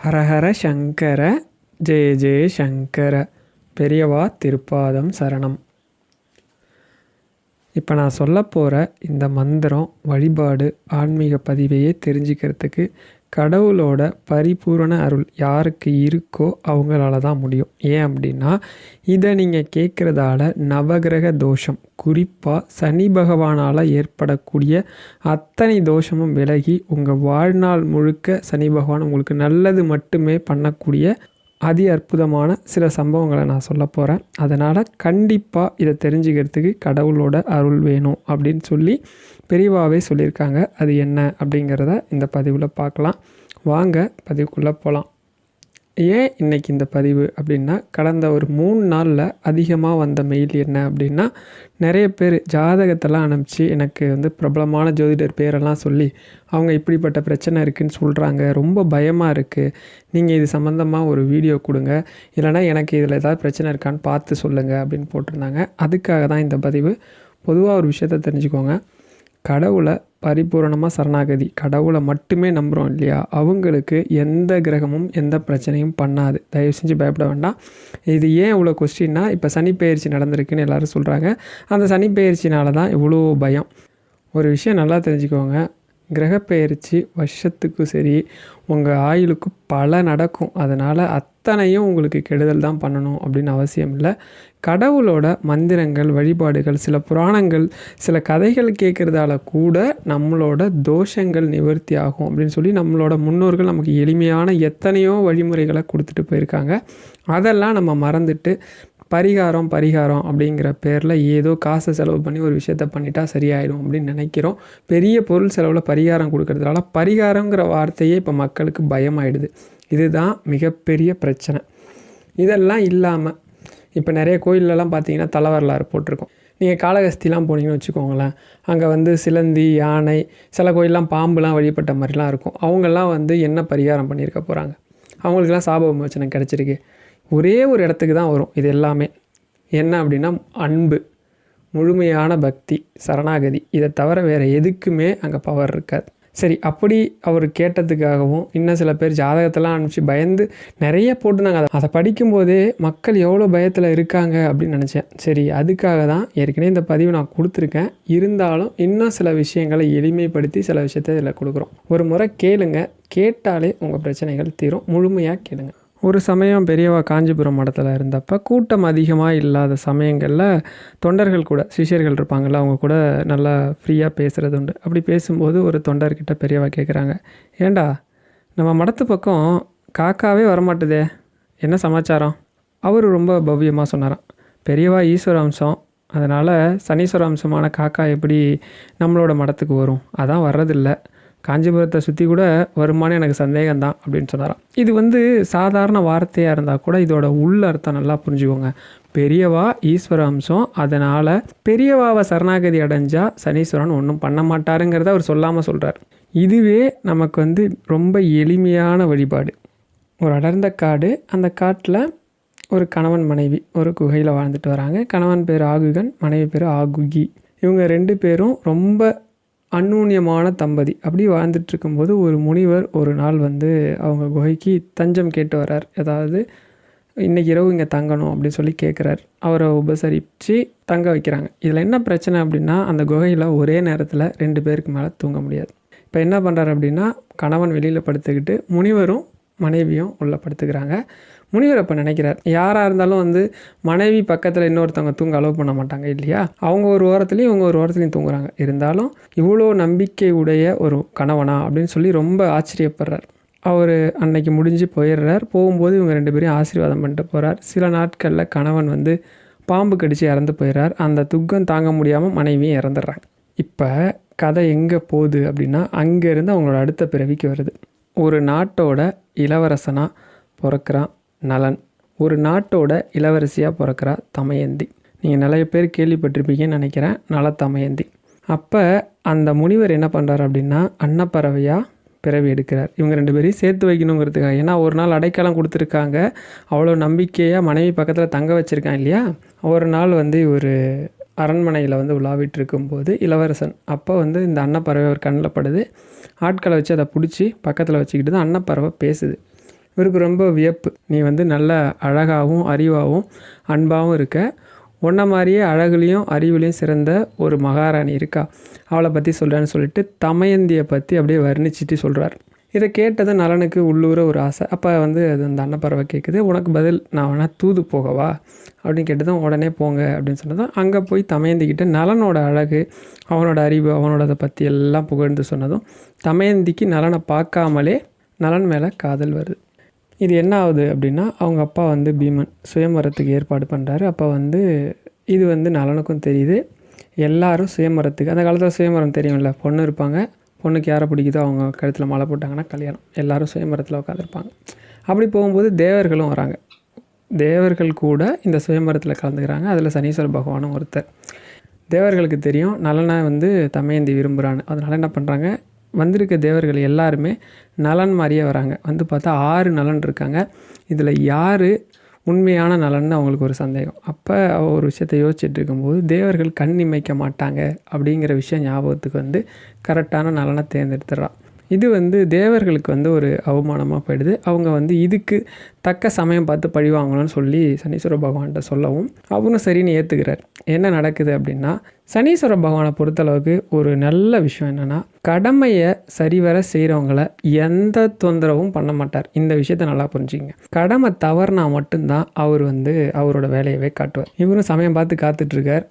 ஹரஹர சங்கர ஜெய ஜெய சங்கர பெரியவா திருப்பாதம் சரணம். இப்போ நான் சொல்ல போகிற இந்த மந்திரம் வழிபாடு ஆன்மீக பதிவையே தெரிஞ்சுக்கிறதுக்கு கடவுளோட பரிபூரண அருள் யாருக்கு இருக்கோ அவங்களால தான் முடியும். ஏன் அப்படின்னா இதை நீங்கள் கேட்குறதால நவகிரக தோஷம், குறிப்பாக சனி பகவானால் ஏற்படக்கூடிய அத்தனை தோஷமும் விலகி உங்கள் வாழ்நாள் முழுக்க சனி பகவான் உங்களுக்கு நல்லது மட்டுமே பண்ணக்கூடிய அதி அற்புதமான சில சம்பவங்களை நான் சொல்ல போகிறேன். அதனால் கண்டிப்பாக இதை தெரிஞ்சுக்கிறதுக்கு கடவுளோட அருள் வேணும் அப்படின்னு சொல்லி பெரியவாவே சொல்லியிருக்காங்க. அது என்ன அப்படிங்கிறத இந்த பதிவில் பார்க்கலாம். வாங்க பதிவுக்குள்ளே போகலாம். ஏன் இன்றைக்கி இந்த பதிவு அப்படின்னா, கடந்த ஒரு 3 நாளில் அதிகமாக வந்த மெயில் என்ன அப்படின்னா, நிறைய பேர் ஜாதகத்தெல்லாம் அனுப்பிச்சு எனக்கு பிரபலமான ஜோதிடர் பேரெல்லாம் சொல்லி அவங்க இப்படிப்பட்ட பிரச்சனை இருக்குதுன்னு சொல்கிறாங்க, ரொம்ப பயமாக இருக்குது, நீங்கள் இது சம்மந்தமாக ஒரு வீடியோ கொடுங்க, இல்லைனா எனக்கு இதில் ஏதாவது பிரச்சனை இருக்கான்னு பார்த்து சொல்லுங்கள் அப்படின்னு போட்டிருந்தாங்க. அதுக்காக தான் இந்த பதிவு. பொதுவாக ஒரு விஷயத்தை தெரிஞ்சுக்கோங்க, கடவுளை பரிபூரணமாக சரணாகதி, கடவுளை மட்டுமே நம்புகிறோம் இல்லையா, அவங்களுக்கு எந்த கிரகமும் எந்த பிரச்சனையும் பண்ணாது. தயவு செஞ்சு பயப்பட வேண்டாம். இது ஏன் இவ்வளோ கொஸ்டின்னா, இப்போ சனிப்பெயர்ச்சி நடந்திருக்குன்னு எல்லோரும் சொல்கிறாங்க. அந்த சனிப்பெயர்ச்சினால தான் இவ்வளோ பயம். ஒரு விஷயம் நல்லா தெரிஞ்சுக்கோங்க, கிரகப்பெயர்ச்சி வருஷத்துக்கு சரி உங்கள் ஆயுளுக்கு பல நடக்கும். அதனால் அத்தனையும் உங்களுக்கு கெடுதல் தான் பண்ணணும் அப்படின்னு அவசியம் இல்லை. கடவுளோட மந்திரங்கள், வழிபாடுகள், சில புராணங்கள், சில கதைகள் கேட்குறதால கூட நம்மளோட தோஷங்கள் நிவர்த்தி ஆகும் அப்படின்னு சொல்லி நம்மளோட முன்னோர்கள் நமக்கு எளிமையான எத்தனையோ வழிமுறைகளை கொடுத்துட்டு போயிருக்காங்க. அதெல்லாம் நம்ம மறந்துட்டு பரிகாரம் அப்படிங்கிற பேரில் ஏதோ காசை செலவு பண்ணி ஒரு விஷயத்த பண்ணிட்டா சரியாயிடும் அப்படின்னு நினைக்கிறோம். பெரிய பொருள் செலவில் பரிகாரம் கொடுக்கறதுனால பரிகாரங்கிற வார்த்தையே இப்போ மக்களுக்கு பயமாயிடுது. இதுதான் மிகப்பெரிய பிரச்சனை. இதெல்லாம் இல்லாமல் இப்போ நிறைய கோயிலெலாம் பார்த்தீங்கன்னா தலைவரலாறு போட்டிருக்கோம். நீங்கள் காளகஸ்திலாம் போனீங்கன்னு வச்சுக்கோங்களேன், அங்கே சிலந்தி, யானை, சில கோயிலெலாம் பாம்புலாம் வழிபட்ட மாதிரிலாம் இருக்கும். அவங்கெல்லாம் என்ன பரிகாரம் பண்ணியிருக்க போகிறாங்க? அவங்களுக்கெல்லாம் சாப விமோச்சனம் கிடச்சிருக்கு. ஒரே ஒரு இடத்துக்கு தான் வரும் இது எல்லாமே. என்ன அப்படின்னா அன்பு, முழுமையான பக்தி, சரணாகதி. இதை தவிர வேறு எதுக்குமே அங்கே பவர் இருக்காது. சரி, அப்படி அவர் கேட்டதுக்காகவும் இன்னும் சில பேர் ஜாதகத்தெல்லாம் அனுப்பிச்சு பயந்து நிறைய போட்டுனாங்க. அதை படிக்கும்போதே மக்கள் எவ்வளோ பயத்தில் இருக்காங்க அப்படின்னு நினச்சேன். சரி, அதுக்காக தான் ஏற்கனவே இந்த பதிவு நான் கொடுத்துருக்கேன். இருந்தாலும் இன்னும் சில விஷயங்களை எளிமைப்படுத்தி சில விஷயத்தை இதில் கொடுக்குறோம். ஒரு முறை கேளுங்க, கேட்டாலே உங்கள் பிரச்சனைகள் தீரும். முழுமையாக கேளுங்க. ஒரு சமயம் பெரியவா காஞ்சிபுரம் மடத்தில் இருந்தப்போ கூட்டம் அதிகமாக இல்லாத சமயங்களில் தொண்டர்கள் கூட, சிஷியர்கள் இருப்பாங்கள்ல, அவங்க கூட நல்லா ஃப்ரீயாக பேசுகிறது உண்டு. அப்படி பேசும்போது ஒரு தொண்டர்கிட்ட பெரியவா கேட்குறாங்க, ஏண்டா நம்ம மடத்து பக்கம் காக்காவே வரமாட்டுதே, என்ன சமாச்சாரம்? அவர் ரொம்ப பவ்யமாக சொன்னாராம், பெரியவா ஈஸ்வர அம்சம், அதனால் சனீஸ்வர அம்சமான காக்கா எப்படி நம்மளோட மடத்துக்கு வரும்? அதான் வர்றதில்லை. காஞ்சிபுரத்தை சுற்றி கூட வருமானு எனக்கு சந்தேகம்தான் அப்படின்னு சொன்னாராம். இது சாதாரண வார்த்தையாக இருந்தால் கூட இதோட உள்ள அர்த்தம் நல்லா புரிஞ்சுக்கோங்க. பெரியவா ஈஸ்வர அம்சம், அதனால் பெரியவாவை சரணாகதி அடைஞ்சால் சனீஸ்வரன் ஒன்றும் பண்ண மாட்டாருங்கிறத அவர் சொல்லாமல் சொல்கிறார். இதுவே நமக்கு ரொம்ப எளிமையான வழிபாடு. ஒரு அடர்ந்த காடு, அந்த காட்டில் ஒரு கணவன் மனைவி ஒரு குகையில் வாழ்ந்துட்டு வராங்க. கணவன் பேர் ஆகுகன், மனைவி பேர் ஆகுகி. இவங்க 2 பேரும் ரொம்ப அந்நூன்யமான தம்பதி. அப்படி வாழ்ந்துட்டு இருக்கும்போது ஒரு முனிவர் ஒரு நாள் அவங்க குகைக்கு தஞ்சம் கேட்டு வர்றார். ஏதாவது இன்றைக்கி இரவு இங்கே தங்கணும் அப்படின்னு சொல்லி கேட்குறாரு. அவரை உபசரித்து தங்க வைக்கிறாங்க. இதில் என்ன பிரச்சனை அப்படின்னா, அந்த குகையில் ஒரே நேரத்தில் 2 பேருக்கு மேலே தூங்க முடியாது. இப்போ என்ன பண்ணுறாரு அப்படின்னா, கணவன் வெளியில் படுத்துக்கிட்டு முனிவரும் மனைவியும் உள்ளே படுத்துக்கிறாங்க. முனிவர் அப்போ நினைக்கிறார், யாராக இருந்தாலும் மனைவி பக்கத்தில் இன்னொருத்தவங்க தூங்க அலோவ் பண்ண மாட்டாங்க இல்லையா, அவங்க ஒரு ஓரத்துலேயும் இவங்க ஒரு ஓரத்துலையும் தூங்குறாங்க. இருந்தாலும் இவ்வளோ நம்பிக்கை உடைய ஒரு கணவனா அப்படின்னு சொல்லி ரொம்ப ஆச்சரியப்படுறார். அவர் அன்னைக்கு முடிஞ்சு போயிடுறார். போகும்போது இவங்க 2 பேரையும் ஆசீர்வாதம் பண்ணிட்டு போகிறார். சில நாட்களில் கணவன் பாம்பு கடித்து இறந்து போயிடுறார். அந்த துக்கம் தாங்க முடியாமல் மனைவியும் இறந்துடுறாங்க. இப்போ கதை எங்கே போகுது அப்படின்னா, அங்கேருந்து அவங்களோட அடுத்த பிறவிக்கு வருது. ஒரு நாட்டோட இளவரசனாக பிறக்கிறான் நலன், ஒரு நாட்டோட இளவரசியாக பிறக்கிறா தமயந்தி. நீங்கள் நிறைய பேர் கேள்விப்பட்டிருப்பீங்கன்னு நினைக்கிறேன், நல தமயந்தி. அப்போ அந்த முனிவர் என்ன பண்ணுறாரு அப்படின்னா, அன்னப்பறவையாக பிறவி எடுக்கிறார். இவங்க 2 பேரையும் சேர்த்து வைக்கணுங்கிறதுக்காக. ஏன்னா ஒரு நாள் அடைக்கலம் கொடுத்துருக்காங்க, அவ்வளோ நம்பிக்கையாக மனைவி பக்கத்தில் தங்க வச்சுருக்கான் இல்லையா. ஒரு நாள் ஒரு அரண்மனையில் உலாவிட்டு இருக்கும்போது இளவரசன் அப்போ இந்த அன்னப்பறவை ஒரு கண்ணில் படுது. ஆட்களை வச்சு அதை பிடிச்சி பக்கத்தில் வச்சுக்கிட்டு தான் அன்னப்பறவை பேசுது. இவருக்கு ரொம்ப வியப்பு. நீ வந்து நல்ல அழகாகவும் அறிவாகவும் அன்பாகவும் இருக்க, உன்ன மாதிரியே அழகுலையும் அறிவுலையும் சிறந்த ஒரு மகாராணி இருக்கா, அவளை பற்றி சொல்கிறேன்னு சொல்லிட்டு தமயந்தியை பற்றி அப்படியே வர்ணிச்சிட்டு சொல்கிறார். இதை கேட்டதும் நலனுக்கு உள்ளூர ஒரு ஆசை. அப்போ வந்து அது அந்த அன்னப்பறவை கேட்குது, உனக்கு பதில் நான் வேணால் தூது போகவா அப்படின்னு கேட்டதும் உடனே போங்க அப்படின்னு சொன்னதும் அங்கே போய் தமயந்திக்கிட்ட நலனோட அழகு, அவனோட அறிவு, அவனோட பற்றி எல்லாம் புகழ்ந்து சொன்னதும் தமயந்திக்கு நலனை பார்க்காமலே நலன் மேலே காதல் வருது. இது என்ன ஆகுது அப்படின்னா, அவங்க அப்பா வந்து பீமன் சுயம்பரத்துக்கு ஏற்பாடு பண்ணுறாரு. அப்போ வந்து இது வந்து நலனுக்கும் தெரியுது. எல்லாரும் சுயம்பரத்துக்கு, அந்த காலத்தில் சுயம்பரம் தெரியும்ல, பொண்ணு இருப்பாங்க, பொண்ணுக்கு யாரை பிடிக்குதோ அவங்க கழுத்தில் மாலை போட்டாங்கன்னா கல்யாணம், எல்லோரும் சுயம்பரத்தில் உட்காந்துருப்பாங்க. அப்படி போகும்போது தேவர்களும் வராங்க. தேவர்கள் கூட இந்த சுயம்பரத்தில் கலந்துக்கிறாங்க. அதில் சனீஸ்வர பகவானும் ஒருத்தர். தேவர்களுக்கு தெரியும் நலனை வந்து தமயந்தி விரும்புகிறான்னு. அதனால் என்ன பண்ணுறாங்க, வந்திருக்க தேவர்கள் எல்லாருமே நலன் மாதிரியே வராங்க. வந்து பார்த்தா 6 நலன் இருக்காங்க. இதில் யார் உண்மையான நலன்னு அவங்களுக்கு ஒரு சந்தேகம். அப்போ ஒரு விஷயத்தை யோசிச்சுட்டு இருக்கும்போது தேவர்கள் கண் இமைக்க மாட்டாங்க அப்படிங்கிற விஷயம் ஞாபகத்துக்கு வந்து கரெக்டான நலனை தேர்ந்தெடுத்துடுறான். இது வந்து தேவர்களுக்கு வந்து ஒரு அவமானமாக போயிடுது. அவங்க வந்து இதுக்கு தக்க சமயம் பார்த்து பழி வாங்கணும்னு சொல்லி சனீஸ்வர பகவான்கிட்ட சொல்லவும் அவரும் சரின்னு ஏற்றுக்கிறார். என்ன நடக்குது அப்படின்னா, சனீஸ்வர பகவானை பொறுத்தளவுக்கு ஒரு நல்ல விஷயம் என்னென்னா, கடமையை சரிவர செய்கிறவங்கள எந்த தொந்தரவும் பண்ண மாட்டார். இந்த விஷயத்த நல்லா புரிஞ்சுங்க. கடமை தவறுனா மட்டும்தான் அவர் வந்து அவரோட வேலையவே காட்டுவார். இவரும் சமயம் பார்த்து காத்துட்ருக்கார்.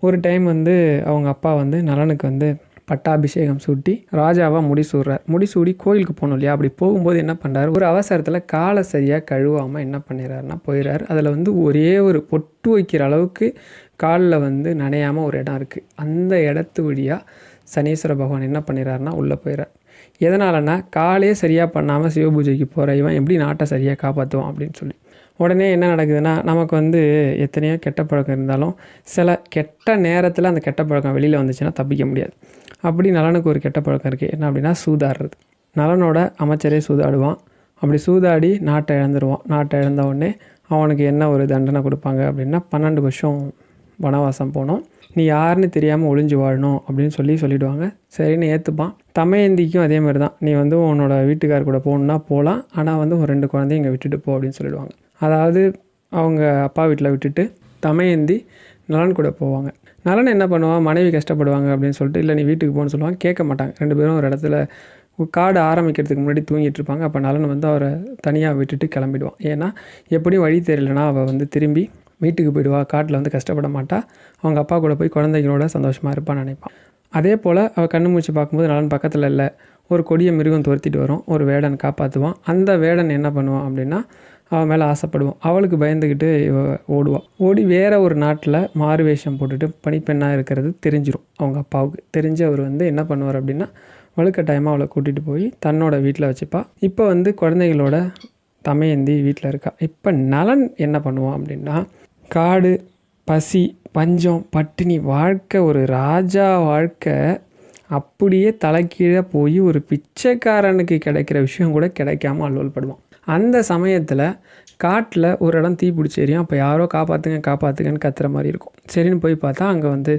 ஒரு டைம் வந்து அவங்க அப்பா வந்து நலனுக்கு வந்து பட்டாபிஷேகம் சூட்டி ராஜாவாக முடிசூடுறார். முடிசூடி கோயிலுக்கு போகணும் இல்லையா, அப்படி போகும்போது என்ன பண்ணுறாரு, ஒரு அவசரத்தில் காலை சரியாக கழுவாமல் என்ன பண்ணிடுறாருன்னா போயிடுறாரு. அதில் வந்து ஒரே ஒரு பொட்டு வைக்கிற அளவுக்கு காலில் வந்து நனையாமல் ஒரு இடம் இருக்குது. அந்த இடத்து வழியாக சனீஸ்வர பகவான் என்ன பண்ணிடுறாருன்னா உள்ளே போயிடுறார். எதனாலன்னா, காலே சரியாக பண்ணாமல் சிவபூஜைக்கு போகிற இவன் எப்படி நாட்டை சரியாக காப்பாற்றுவான் அப்படின்னு சொல்லி. உடனே என்ன நடக்குதுன்னா, நமக்கு வந்து எத்தனையோ கெட்ட பழக்கம் இருந்தாலும் சில கெட்ட நேரத்தில் அந்த கெட்ட பழக்கம் வெளியில் வந்துச்சுன்னா தப்பிக்க முடியாது. அப்படி நலனுக்கு ஒரு கெட்ட பழக்கம் இருக்குது. என்ன அப்படின்னா, சூதாடுறது. நலனோட அமைச்சரே சூதாடுவான். அப்படி சூதாடி நாட்டை இழந்துருவான். நாட்டை இழந்த உடனே அவனுக்கு என்ன ஒரு தண்டனை கொடுப்பாங்க அப்படின்னா, 12 வருஷம் வனவாசம் போனோம், நீ யாருன்னு தெரியாமல் ஒளிஞ்சு வாழணும் அப்படின்னு சொல்லிடுவாங்க. சரின்னு ஏற்றுப்பான். தமயந்திக்கும் அதே மாதிரி தான், நீ வந்து உன்னோட வீட்டுக்கார் கூட போகணுன்னா போகலாம், ஆனால் வந்து ஒரு 2 குழந்தையும் இங்கே விட்டுட்டு போ அப்படின்னு சொல்லிடுவாங்க. அதாவது அவங்க அப்பா வீட்டில் விட்டுட்டு தமயந்தி நலன் கூட போவாங்க. நலன் என்ன பண்ணுவான், மனைவி கஷ்டப்படுவாங்க அப்படின்னு சொல்லிட்டு, இல்லை நீ வீட்டுக்கு போகணுன்னு சொல்லுவாங்க. கேட்க மாட்டாங்க. 2 பேரும் ஒரு இடத்துல காடு ஆரம்பிக்கிறதுக்கு முன்னாடி தூங்கிட்டு இருப்பாங்க. அப்போ நலன் வந்து அவரை தனியாக விட்டுட்டு கிளம்பிடுவான். ஏன்னா எப்படியும் வழி தெரியலனா அவள் வந்து திரும்பி வீட்டுக்கு போயிடுவா, காட்டில் வந்து கஷ்டப்பட மாட்டா, அவங்க அப்பா கூட போய் குழந்தைகளோட சந்தோஷமாக இருப்பான்னு நினைப்பான். அதே போல் அவள் கண்ணு மூச்சு பார்க்கும்போது நலன் பக்கத்தில் இல்லை, ஒரு கொடிய மிருகம் துரத்திட்டு வரும், ஒரு வேடன் காப்பாற்றுவான். அந்த வேடன் என்ன பண்ணுவான் அப்படின்னா, அவன் மேலே ஆசைப்படுவான். அவளுக்கு பயந்துக்கிட்டு இவ ஓடுவாள். ஓடி வேறு ஒரு நாட்டில் மாறு வேஷம் போட்டுட்டு பணிப்பெண்ணாக இருக்கிறது தெரிஞ்சிடும் அவங்க அப்பாவுக்கு. தெரிஞ்சு அவர் வந்து என்ன பண்ணுவார் அப்படின்னா, வலுக்கட்டாயமாக அவளை கூட்டிகிட்டு போய் தன்னோட வீட்டில் வச்சுப்பா. இப்போ வந்து குழந்தைகளோட தமயந்தி வீட்டில் இருக்கா. இப்போ நலன் என்ன பண்ணுவான் அப்படின்னா, காடு, பசி, பஞ்சம், பட்டினி வாழ்க்கை, ஒரு ராஜா வாழ்க்கை அப்படியே தலைக்கீழே போய் ஒரு பிச்சைக்காரனுக்கு கிடைக்கிற விஷயம் கூட கிடைக்காம அல்லோல்படுவான். அந்த சமயத்தில் காட்டில் ஒரு இடம் தீ பிடிச்சி எரியும். அப்போ யாரோ காப்பாற்றுங்க காப்பாற்றுங்கன்னு கத்துற மாதிரி இருக்கும். சரின்னு போய் பார்த்தா அங்கே வந்து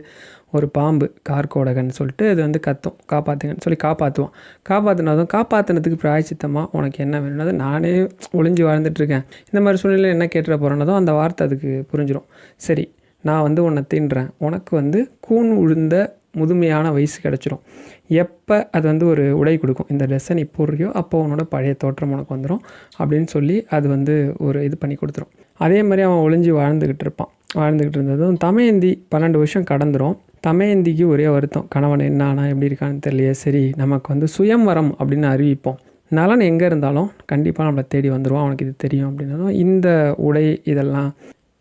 ஒரு பாம்பு, கார்கோடகன்னு சொல்லிட்டு அது வந்து கத்தும், காப்பாற்றுங்கன்னு சொல்லி காப்பாற்றுவான். காப்பாற்றினதும் காப்பாற்றினதுக்கு பிராயச்சித்தமாக உனக்கு என்ன வேணும்னது, நானே ஒளிஞ்சு வாழ்ந்துட்டுருக்கேன், இந்த மாதிரி சூழ்நிலை என்ன கேட்டுற போகிறேன்னதும் அந்த வார்த்தை அதுக்கு புரிஞ்சிடும். சரி, நான் வந்து உன்னை தின்றேன், உனக்கு வந்து கூன் உழுந்த முதுமையான வயசு கிடச்சிரும். எப்போ அது வந்து ஒரு உடை கொடுக்கும், இந்த ட்ரெஸ்ஸை நீ போடுறியோ அப்போ உன்னோட பழைய தோற்றம் உனக்கு வந்துடும் அப்படின்னு சொல்லி அது வந்து ஒரு இது பண்ணி கொடுத்துரும். அதே மாதிரி அவன் ஒளிஞ்சு வாழ்ந்துக்கிட்டு இருப்பான். வாழ்ந்துக்கிட்டு இருந்ததும் தமயந்தி 12 வருஷம் கடந்துடும். தமயந்திக்கு ஒரே வருத்தம், கணவன் என்னானா எப்படி இருக்கான்னு தெரியலையே, சரி நமக்கு வந்து சுயம்வரம் அப்படின்னு அறிவிப்போம், நலன் எங்கே இருந்தாலும் கண்டிப்பாக நம்மளை தேடி வந்துடுவான், அவனுக்கு இது தெரியும் அப்படின்னதும் இந்த உடை இதெல்லாம்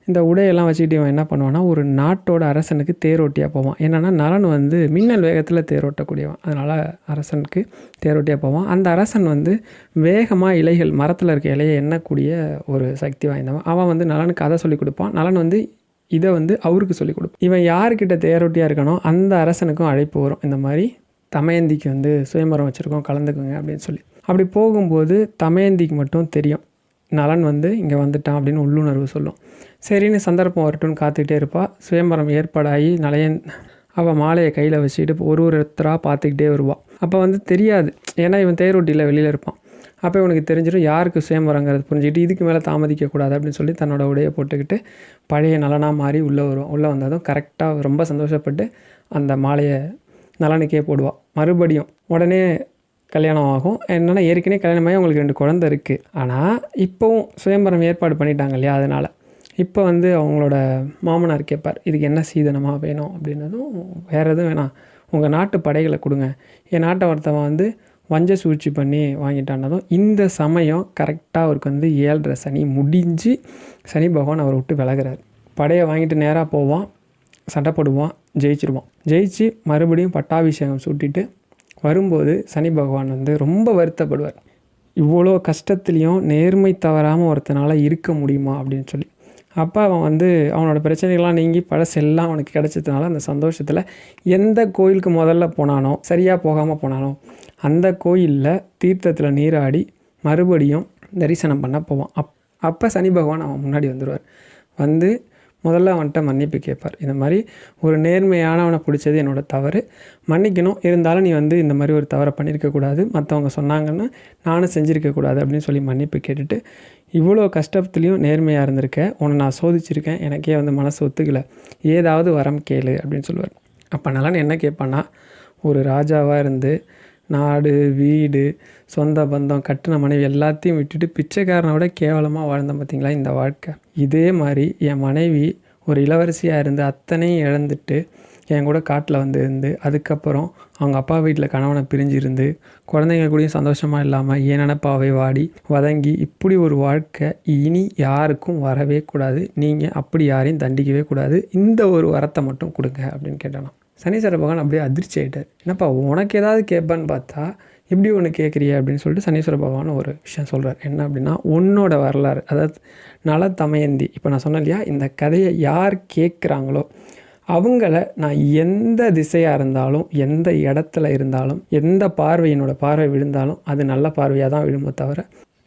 இந்த உடையெல்லாம் வச்சுக்கிட்டு இவன் என்ன பண்ணுவான்னா, ஒரு நாட்டோட அரசனுக்கு தேரோட்டியாக போவான். என்னென்னா நலன் வந்து மின்னல் வேகத்தில் தேரோட்டக்கூடியவன், அதனால் அரசனுக்கு தேரோட்டியாக போவான். அந்த அரசன் வந்து வேகமாக இலைகள், மரத்தில் இருக்க இலையை எண்ணக்கூடிய ஒரு சக்தி வாய்ந்தவன். அவன் வந்து நலனுக்கு அதை சொல்லிக் கொடுப்பான். நலன் வந்து இதை வந்து அவருக்கு சொல்லிக் கொடுப்பான். இவன் யார்கிட்ட தேரோட்டியாக இருக்கானோ அந்த அரசனுக்கும் அழைப்பு வரும், இந்த மாதிரி தமயந்திக்கு வந்து சுயம்பரம் வச்சுருக்கோம், கலந்துக்குங்க அப்படின்னு சொல்லி. அப்படி போகும்போது தமயந்திக்கு மட்டும் தெரியும் நலன் வந்து இங்கே வந்துட்டான் அப்படின்னு உள்ளுணர்வு சொல்லும். சரின்னு சந்தர்ப்பம் வரட்டும்னு காத்துக்கிட்டே இருப்பாள். சுயம்பரம் ஏற்பாடாகி நலையன் அவள் மாலையை கையில் வச்சுக்கிட்டு ஒருத்தராக பார்த்துக்கிட்டே வருவாள். அப்போ வந்து தெரியாது, ஏன்னா இவன் தேரோட்டியில் வெளியில் இருப்பான். அப்போ இவனுக்கு தெரிஞ்சிடும் யாருக்கு சுயம்பரங்கிறது புரிஞ்சுக்கிட்டு இதுக்கு மேலே தாமதிக்கக்கூடாது அப்படின்னு சொல்லி தன்னோட உடையை போட்டுக்கிட்டு பழைய நலனாக மாறி உள்ளே வருவான். உள்ளே வந்ததும் கரெக்டாக ரொம்ப சந்தோஷப்பட்டு அந்த மாலையை நலனுக்கே போடுவாள். மறுபடியும் உடனே கல்யாணம் ஆகும். என்னென்னா ஏற்கனவே கல்யாணமாகி அவங்களுக்கு 2 குழந்தை இருக்குது. ஆனால் இப்போவும் சுயம்பரம் ஏற்பாடு பண்ணிட்டாங்க இல்லையா, அதனால் இப்போ அவங்களோட மாமனார் கேட்பார், இதுக்கு என்ன சீதனமாக வேணும் அப்படின்னதும், வேறு எதுவும் வேணாம், உங்கள் நாட்டு படைகளை கொடுங்க, என் நாட்டை ஒருத்தவன் வஞ்ச சூழ்ச்சி பண்ணி வாங்கிட்டானதும் இந்த சமயம் கரெக்டாக அவருக்கு 7.5 சனி முடிஞ்சு சனி பகவான் அவரை விட்டு விலகிறார். படையை வாங்கிட்டு நேராக போவான், சண்டை போடுவான், ஜெயிச்சிருவான். ஜெயிச்சு மறுபடியும் பட்டாபிஷேகம் சூட்டிட்டு வரும்போது சனி பகவான் ரொம்ப வருத்தப்படுவார். இவ்வளோ கஷ்டத்துலேயும் நேர்மை தவறாமல் ஒருத்தனால் இருக்க முடியுமா அப்படின்னு சொல்லி. அப்போ அவன் அவனோட பிரச்சனைகள்லாம் நீங்கி பழசெல்லாம் அவனுக்கு கிடச்சதுனால அந்த சந்தோஷத்தில் எந்த கோயிலுக்கு முதல்ல போனானோ, சரியாக போகாமல் போனானோ, அந்த கோயிலில் தீர்த்தத்தில் நீராடி மறுபடியும் தரிசனம் பண்ண போவான். அப்போ சனி பகவான் அவன் முன்னாடி வந்துடுவார். முதல்ல அவன்கிட்ட மன்னிப்பு கேட்பார். இந்த மாதிரி ஒரு நேர்மையானவனை பிடிச்சது என்னோட தவறு, மன்னிக்கணும், இருந்தாலும் நீ இந்த மாதிரி ஒரு தவறை பண்ணியிருக்கக்கூடாது, மற்றவங்க சொன்னாங்கன்னு நானும் செஞ்சுருக்கக்கூடாது அப்படின்னு சொல்லி மன்னிப்பு கேட்டுட்டு, இவ்வளோ கஷ்டத்துலேயும் நேர்மையாக இருந்திருக்க, உன்னை நான் சோதிச்சிருக்கேன், எனக்கே மனசு ஒத்துக்கலை, ஏதாவது வரம் கேளு அப்படின்னு சொல்லுவார். அப்போ நலன் என்ன கேட்பான்னா, ஒரு ராஜாவாக இருந்து நாடு வீடு சொந்த பந்தம் கட்டின மனைவி எல்லாத்தையும் விட்டுட்டு பிச்சைக்காரனை விட கேவலமாக வாழ்ந்தேன் பார்த்தீங்களா இந்த வாழ்க்கை. இதே மாதிரி என் மனைவி ஒரு இளவரசியாக இருந்து அத்தனையும் இழந்துட்டு என் கூட காட்டில் இருந்து அதுக்கப்புறம் அவங்க அப்பா வீட்டில் கணவனை பிரிஞ்சிருந்து குழந்தைங்க கூடயும் சந்தோஷமாக இல்லாமல் ஏன் நினப்பாவை வாடி வதங்கி இப்படி ஒரு வாழ்க்கை இனி யாருக்கும் வரவே கூடாது, நீங்கள் அப்படி யாரையும் தண்டிக்கவே கூடாது, இந்த ஒரு வரத்தை மட்டும் கொடுங்க அப்படின்னு கேட்டானா. சனீஸ்வர பகவான் அப்படியே அதிர்ச்சி ஆகிட்டார். என்னப்பா உனக்கு ஏதாவது கேட்பான்னு பார்த்தா இப்படி ஒன்று கேட்குறிய அப்படின்னு சொல்லிட்டு சனீஸ்வர பகவான் ஒரு விஷயம் சொல்கிறார். என்ன அப்படின்னா, உன்னோட வரலாறு, அதாவது நல தமயந்தி, இப்போ நான் சொன்னேன் இல்லையா, இந்த கதையை யார் கேட்குறாங்களோ அவங்கள நான் எந்த திசையாக இருந்தாலும், எந்த இடத்துல இருந்தாலும், எந்த பார்வை பார்வை விழுந்தாலும் அது நல்ல பார்வையாக தான் விழுமோ தவிர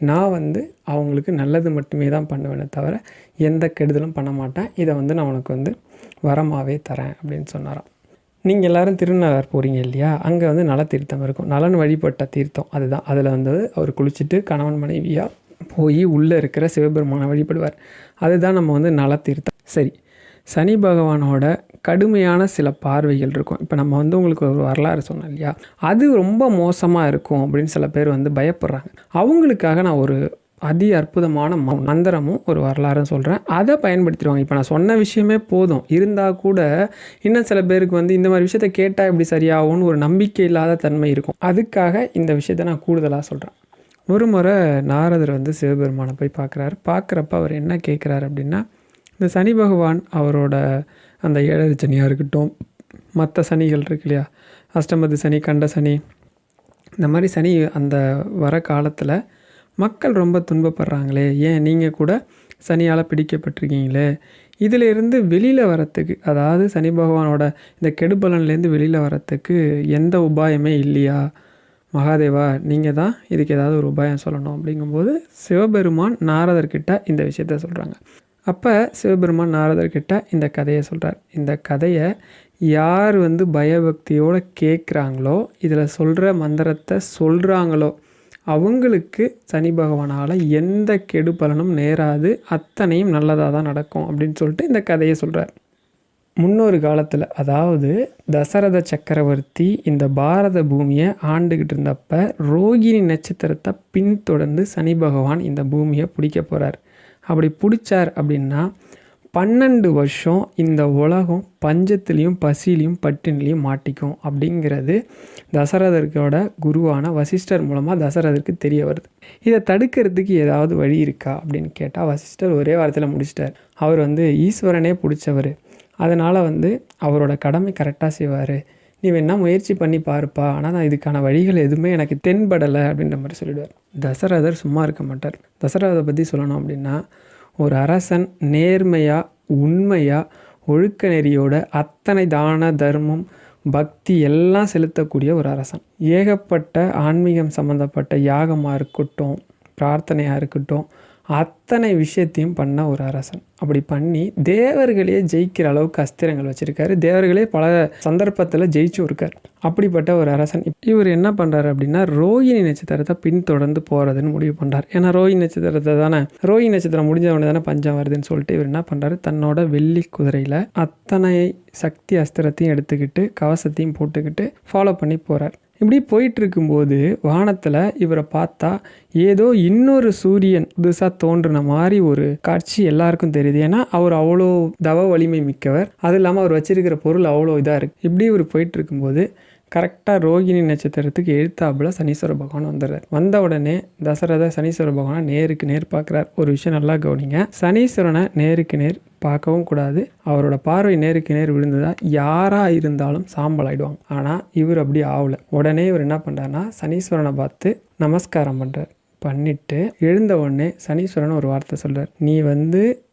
நான் அவங்களுக்கு நல்லது மட்டுமே தான் பண்ணுவேனே தவிர எந்த கெடுதலும் பண்ண மாட்டேன். இதை நான் உனக்கு வரமாகவே தரேன் அப்படின்னு சொன்னாராம். நீங்கள் எல்லோரும் திருநள்ளாறு போகிறீங்க இல்லையா, அங்கே நல தீர்த்தம் இருக்கும், நலன் வழிபட்ட தீர்த்தம் அதுதான். அதில் அவர் குளிச்சுட்டு கணவன் மனைவியாக போய் உள்ளே இருக்கிற சிவபெருமானை வழிபடுவார். அதுதான் நம்ம நல தீர்த்தம். சரி, சனி பகவானோட கடுமையான சில பார்வைகள் இருக்கும். இப்போ நம்ம உங்களுக்கு ஒரு வரலாறு சொன்னோம் இல்லையா, அது ரொம்ப மோசமாக இருக்கும் அப்படின்னு சில பேர் பயப்படுறாங்க. அவங்களுக்காக நான் ஒரு அதி அற்புதமான மந்திரமும் ஒரு வரலாறும் சொல்கிறேன், அதை பயன்படுத்திடுவாங்க. இப்போ நான் சொன்ன விஷயமே போதும், இருந்தால் கூட இன்னும் சில பேருக்கு இந்த மாதிரி விஷயத்த கேட்டால் இப்படி சரியாகும்னு ஒரு நம்பிக்கை இல்லாத தன்மை இருக்கும். அதுக்காக இந்த விஷயத்தை நான் கூடுதலாக சொல்கிறேன். ஒரு முறை நாரதர் சிவபெருமானை போய் பார்க்குறப்ப அவர் என்ன கேட்குறாரு அப்படின்னா, இந்த சனி பகவான் அவரோட அந்த 7 சனியாக இருக்கட்டும், மற்ற சனிகள் இருக்கு இல்லையா, அஷ்டமத்து சனி, கண்ட சனி, இந்த மாதிரி சனி அந்த வர காலத்தில் மக்கள் ரொம்ப துன்பப்படுறாங்களே, ஏன் நீங்கள் கூட சனியால் பிடிக்கப்பட்டிருக்கீங்களே, இதிலேருந்து வெளியில் வரத்துக்கு, அதாவது சனி பகவானோட இந்த கெடுபலன்லேருந்து வெளியில் வரத்துக்கு எந்த உபாயமே இல்லையா மகாதேவா, நீங்கள் தான் இதுக்கு ஏதாவது ஒரு உபாயம் சொல்லணும் அப்படிங்கும்போது சிவபெருமான் நாரதர்கிட்ட இந்த விஷயத்த சொல்கிறாங்க. அப்போ சிவபெருமான் நாரதர்கிட்ட இந்த கதையை சொல்கிறார். இந்த கதையை யார் பயபக்தியோடு கேட்குறாங்களோ, இதில் சொல்கிற மந்திரத்தை சொல்கிறாங்களோ அவங்களுக்கு சனி பகவானால் எந்த கெடு பலனும் நேராது, அத்தனையும் நல்லதாக தான் நடக்கும் அப்படின்னு சொல்லிட்டு இந்த கதையை சொல்கிறார். முன்னொரு காலத்தில், அதாவது தசரத சக்கரவர்த்தி இந்த பாரத பூமியை ஆண்டுகிட்டு இருந்தப்ப ரோகிணி நட்சத்திரத்தை பின்தொடர்ந்து சனி பகவான் இந்த பூமியை பிடிக்க போகிறார். அப்படி பிடிச்சார் அப்படின்னா 12 வருஷம் இந்த உலகம் பஞ்சத்துலேயும் பசிலையும் பட்டினிலையும் மாட்டிக்கும் அப்படிங்கிறது தசரதர்கோட குருவான வசிஷ்டர் மூலமாக தசரதருக்கு தெரிய வருது. இதை தடுக்கிறதுக்கு ஏதாவது வழி இருக்கா அப்படின்னு கேட்டால் வசிஷ்டர் ஒரே வாரத்தில் முடிச்சிட்டார். அவர் ஈஸ்வரனே பிடிச்சவர், அதனால் அவரோட கடமை கரெக்டாக செய்வார், நீ வேணா முயற்சி பண்ணி பாருப்பா, ஆனால் நான் இதுக்கான வழிகள் எதுவுமே எனக்கு தென்படலை அப்படின்ற மாதிரி சொல்லிடுவார். தசரதர் சும்மா இருக்க மாட்டார். தசரதை பற்றி சொல்லணும் அப்படின்னா, ஒரு அரசன் நேர்மையாக உண்மையாக ஒழுக்க நெறியோட அத்தனை தான தர்மம் பக்தி எல்லாம் செலுத்தக்கூடிய ஒரு அரசன். ஏகப்பட்ட ஆன்மீகம் சம்மந்தப்பட்ட யாகமாக இருக்கட்டும், பிரார்த்தனையாக இருக்கட்டும், அத்தனை விஷயத்தையும் பண்ண ஒரு அரசன். அப்படி பண்ணி தேவர்களையே ஜெயிக்கிற அளவுக்கு அஸ்திரங்கள் வச்சுருக்காரு. தேவர்களே பல சந்தர்ப்பத்தில் ஜெயிச்சும் இருக்கார். அப்படிப்பட்ட ஒரு அரசன். இவர் என்ன பண்ணுறாரு அப்படின்னா, ரோகிணி நட்சத்திரத்தை பின்தொடர்ந்து போகிறதுன்னு முடிவு பண்ணுறார். ஏன்னா ரோகிணி நட்சத்திரத்தை தானே, ரோகிணி நட்சத்திரம் முடிஞ்சவொடனே தானே பஞ்சம் வருதுன்னு சொல்லிட்டு இவர் என்ன பண்ணுறாரு, தன்னோட வெள்ளி குதிரையில் அத்தனை சக்தி அஸ்திரத்தையும் எடுத்துக்கிட்டு கவசத்தையும் போட்டுக்கிட்டு ஃபாலோ பண்ணி போகிறார். இப்படி போயிட்டு இருக்கும்போது வானத்தில் இவரை பார்த்தா ஏதோ இன்னொரு சூரியன் புதுசாக தோன்றின மாதிரி ஒரு காட்சி எல்லாருக்கும் தெரியுது. ஏன்னா அவர் அவ்வளோ தவ வலிமை மிக்கவர். அது இல்லாமல் அவர் வச்சிருக்கிற பொருள் அவ்வளோ இதாக இருக்குது. இப்படி இவர் போயிட்டு இருக்கும்போது கரெக்டாக ரோகிணி நட்சத்திரத்துக்கு எழுத்தாப்புல சனீஸ்வர பகவான் வந்துடுறார். வந்த உடனே தசரத சனீஸ்வர பகவானை நேருக்கு நேர் பார்க்குறார். ஒரு விஷயம் நல்லா கவனிங்க, சனீஸ்வரனை நேருக்கு நேர் பார்க்கவும் கூடாது. அவரோட பார்வை நேருக்கு நேர் விழுந்ததா யாராக இருந்தாலும் சாம்பல் ஆகிடுவாங்க. ஆனால் இவர் அப்படி ஆகலை. உடனே இவர் என்ன பண்ணுறாருன்னா சனீஸ்வரனை பார்த்து நமஸ்காரம் பண்ணுறார். பண்ணிவிட்டு எழுந்த உடனே சனீஸ்வரன் ஒரு வார்த்தை சொல்கிறார், நீ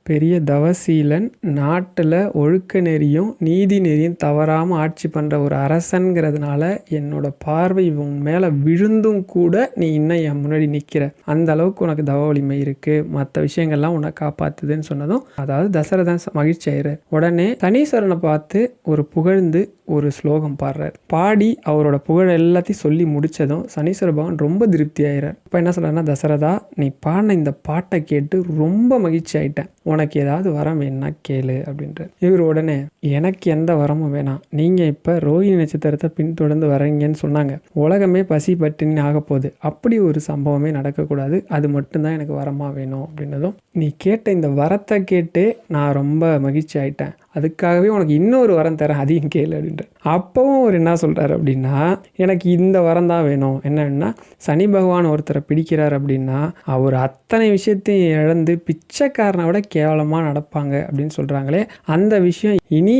பெரிய தவசீலன், நாட்டில் ஒழுக்க நெறியும் நீதி நெறியும் தவறாமல் ஆட்சி பண்ணுற ஒரு அரசன்கிறதுனால என்னோட பார்வை உன் மேலே விழுந்தும் கூட நீ இன்னும் என் முன்னாடி நிற்கிற, அந்த அளவுக்கு உனக்கு தவ வலிமை இருக்குது, மற்ற விஷயங்கள்லாம் உன்னை காப்பாற்றுதுன்னு சொன்னதும் அதாவது தசரதன் மகிழ்ச்சி ஆயிடுறார். உடனே சனீஸ்வரனை பார்த்து ஒரு புகழ்ந்து ஒரு ஸ்லோகம் பாடுறார். பாடி அவரோட புகழ் எல்லாத்தையும் சொல்லி முடித்ததும் சனீஸ்வர பகவான் ரொம்ப திருப்தி ஆகிறார். இப்போ என்ன சொல்கிறாருன்னா, தசரதா நீ பாடின இந்த பாட்டை கேட்டு ரொம்ப மகிழ்ச்சி ஆகிட்டேன், உனக்கு ஏதாவது வரம் வேணா கேளு அப்படின்றார். இவர் உடனே எனக்கு எந்த வரமும் வேணாம், நீங்கள் இப்போ ரோஹிணி நட்சத்திரத்தை பின்தொடர்ந்து வரீங்கன்னு சொன்னாங்க, உலகமே பசி பட்டினி ஆக போகுது, அப்படி ஒரு சம்பவமே நடக்கக்கூடாது, அது மட்டும்தான் எனக்கு வரமாக வேணும் அப்படின்னதும், நீ கேட்ட இந்த வரத்தை கேட்டு நான் ரொம்ப மகிழ்ச்சி ஆகிட்டேன், அதுக்காகவே உனக்கு இன்னொரு வரம் தரேன், அதையும் கேளு அப்படின்ற. அப்பவும் அவர் என்ன சொல்கிறார் அப்படின்னா, எனக்கு இந்த வரம் தான் வேணும். என்னன்னா, சனி பகவான் ஒருத்தரை பிடிக்கிறார் அப்படின்னா அவர் அத்தனை விஷயத்தையும் இழந்து பிச்சைக்காரனை விட கேவலமாக நடப்பாங்க அப்படின்னு சொல்கிறாங்களே, அந்த விஷயம் இனி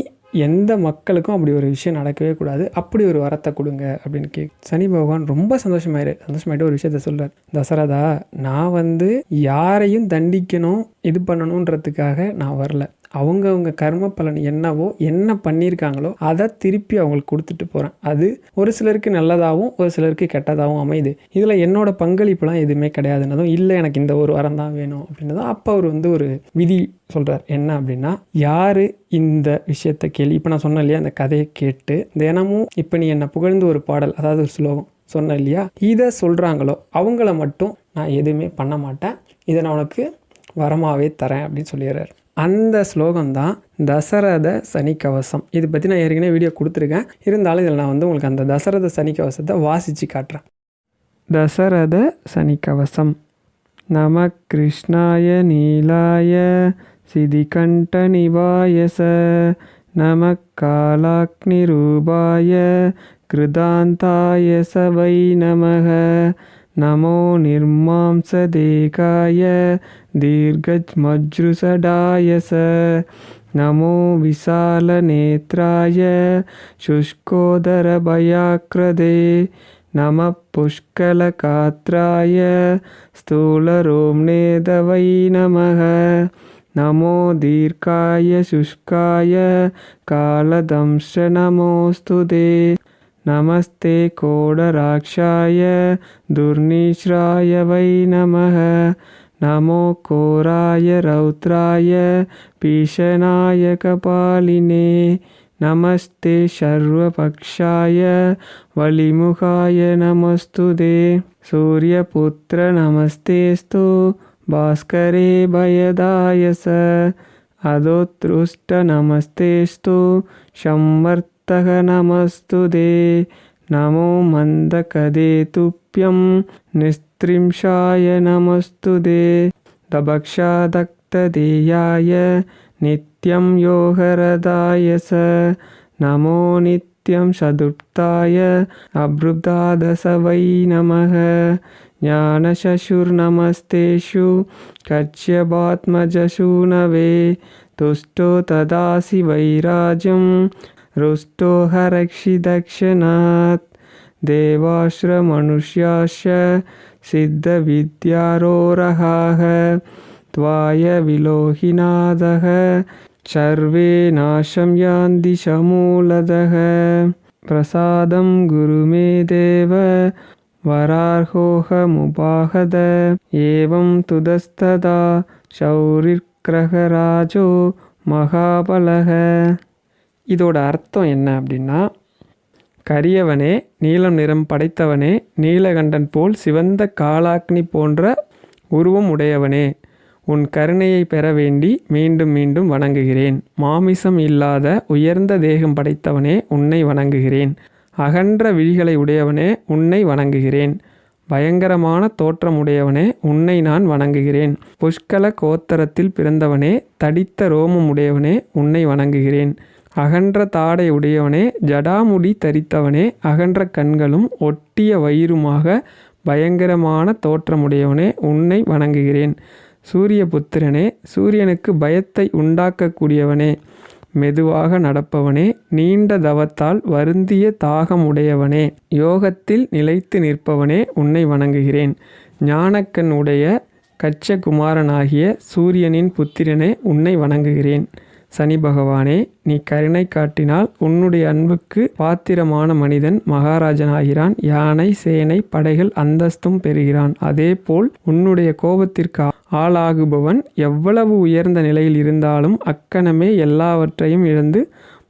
எந்த மக்களுக்கும் அப்படி ஒரு விஷயம் நடக்கவே கூடாது, அப்படி ஒரு வரத்தை கொடுங்க அப்படின்னு சனி பகவான் ரொம்ப சந்தோஷமாயிட்டு ஒரு விஷயத்த சொல்கிறார். தசரதா, நான் யாரையும் தண்டிக்கணும் இது பண்ணணுன்றதுக்காக நான் வரல, அவங்கவுங்க கர்ம பலன் என்னவோ என்ன பண்ணியிருக்காங்களோ அதை திருப்பி அவங்களுக்கு கொடுத்துட்டு போகிறேன். அது ஒரு சிலருக்கு நல்லதாகவும் ஒரு சிலருக்கு கெட்டதாகவும் அமையுது. இதில் என்னோட பங்களிப்புலாம் எதுவுமே கிடையாதுன்னதும், இல்லை எனக்கு இந்த ஒரு வரம் தான் வேணும் அப்படின்னதும் அப்போ அவர் ஒரு விதி சொல்கிறார். என்ன அப்படின்னா, யார் இந்த விஷயத்தை இப்போ நான் சொன்னேன் இல்லையா, அந்த கதையை கேட்டு தினமும் இப்போ நீ என்னை புகழ்ந்து ஒரு பாடல், அதாவது ஒரு ஸ்லோகம் சொன்னேன் இல்லையா, இதை சொல்கிறாங்களோ அவங்கள மட்டும் நான் எதுவுமே பண்ண மாட்டேன், இதை நான் உனக்கு வரமாகவே தரேன் அப்படின்னு சொல்லிடுறார். அந்த ஸ்லோகம் தான் தசரத சனி கவசம். இது பற்றி நான் ஏற்கனவே வீடியோ கொடுத்துருக்கேன். இருந்தாலும் இதில் நான் உங்களுக்கு அந்த தசரத சனி கவசத்தை வாசித்து காட்டுறேன். தசரத சனி கவசம். நம கிருஷ்ணாய நீலாய சிதிகண்ட நிவாயச நம காலாக்னி ரூபாய கிருதாந்தாய சவை நமக நமோ நிர்மாம்சதேகாய தீர்கஜ்மஜ்ருசடாயச நமோ விசாலநேத்ராய சுஷ்கோதரபயாக்ரதே நம புஷ்கலகாத்ராய ஸ்தூலரோம்னேதவை நமக நமோ தீர்க்காய சுஷ்காய காலதம்ஷ நமோஸ்துதே நமஸ்தே கோடராக்ஷாய துர்நிஸ்ராய வை நமக நமோ கோராய ரௌத்ராய பீஷணாய கபாலினே நமஸ்தே சர்வபக்ஷாய வலிமுகாய நமஸ்துதே சூரியபுத்திர நமஸ்தேஸ்து பாஸ்கரே பயதாயச அதோத்ருஷ்ட நமஸ்தேஸ்து சம்வர்த்தக நமஸ்துதே நமோ மந்தகதே துப்யம் நிஸ்திரிம்ஷாய நமஸ்துதே தபக்ஷாதக்ததேயாய நித்யம் யோகரதாயச நமோ நித்யம் சதுப்தாய அப்ருதாதச வை நமக ஞானசசுர்நமஸ்தேஷு கச்யபாத்மஜசூனவே துஷ்டோ ததாசி வைராஜ்யம் ருஷ்டோ ஹரக்ஷி தக்ஷணாத் தேவாஸ்ரமனுஷ்யாஸ்ய சித்தவித்யாரோரஹாக த்வாய விலோகிநாதக சர்வே நாசம் யாந்தி சமூலதக பிரசாதம் குருமே தேவ வரார்ஹோஹமுபாகத ஏவம் துதஸ்ததா ஷௌரிர்க்ரகராஜோ மகாபலக. இதோட அர்த்தம் என்ன அப்படின்னா, கரியவனே, நீலம் நிறம் படைத்தவனே, நீலகண்டன் போல் சிவந்த காலாக்னி போன்ற உருவம் உடையவனே, உன் கருணையை பெற வேண்டி மீண்டும் மீண்டும் வணங்குகிறேன். மாமிசம் இல்லாத உயர்ந்த தேகம் படைத்தவனே, உன்னை வணங்குகிறேன். அகன்ற விழிகளை உடையவனே, உன்னை வணங்குகிறேன். பயங்கரமான தோற்றமுடையவனே, உன்னை நான் வணங்குகிறேன். புஷ்கல கோத்தரத்தில் பிறந்தவனே, தடித்த ரோமம் உடையவனே, உன்னை வணங்குகிறேன். அகன்ற தாடை உடையவனே, ஜடாமுடி தரித்தவனே, அகன்ற கண்களும் ஒட்டிய வயிறுமாக பயங்கரமான தோற்றமுடையவனே, உன்னை வணங்குகிறேன். சூரிய புத்திரனே, சூரியனுக்கு பயத்தை உண்டாக்கக்கூடியவனே, மெதுவாக நடப்பவனே, நீண்ட தவத்தால் வருந்திய தாகம் உடையவனே, யோகத்தில் நிலைத்து நிற்பவனே, உன்னை வணங்குகிறேன். ஞானக்கண் உடைய கச்சகுமாரனாகிய சூரியனின் புத்திரனே, உன்னை வணங்குகிறேன். சனி பகவானே, நீ கருணை காட்டினால் உன்னுடைய அன்புக்கு பாத்திரமான மனிதன் மகாராஜனாகிறான். யானை, சேனை, படைகள் அந்தஸ்தும் பெறுகிறான். அதேபோல் உன்னுடைய கோபத்திற்கு ஆளாகுபவன் எவ்வளவு உயர்ந்த நிலையில் இருந்தாலும் அக்கணமே எல்லாவற்றையும் இழந்து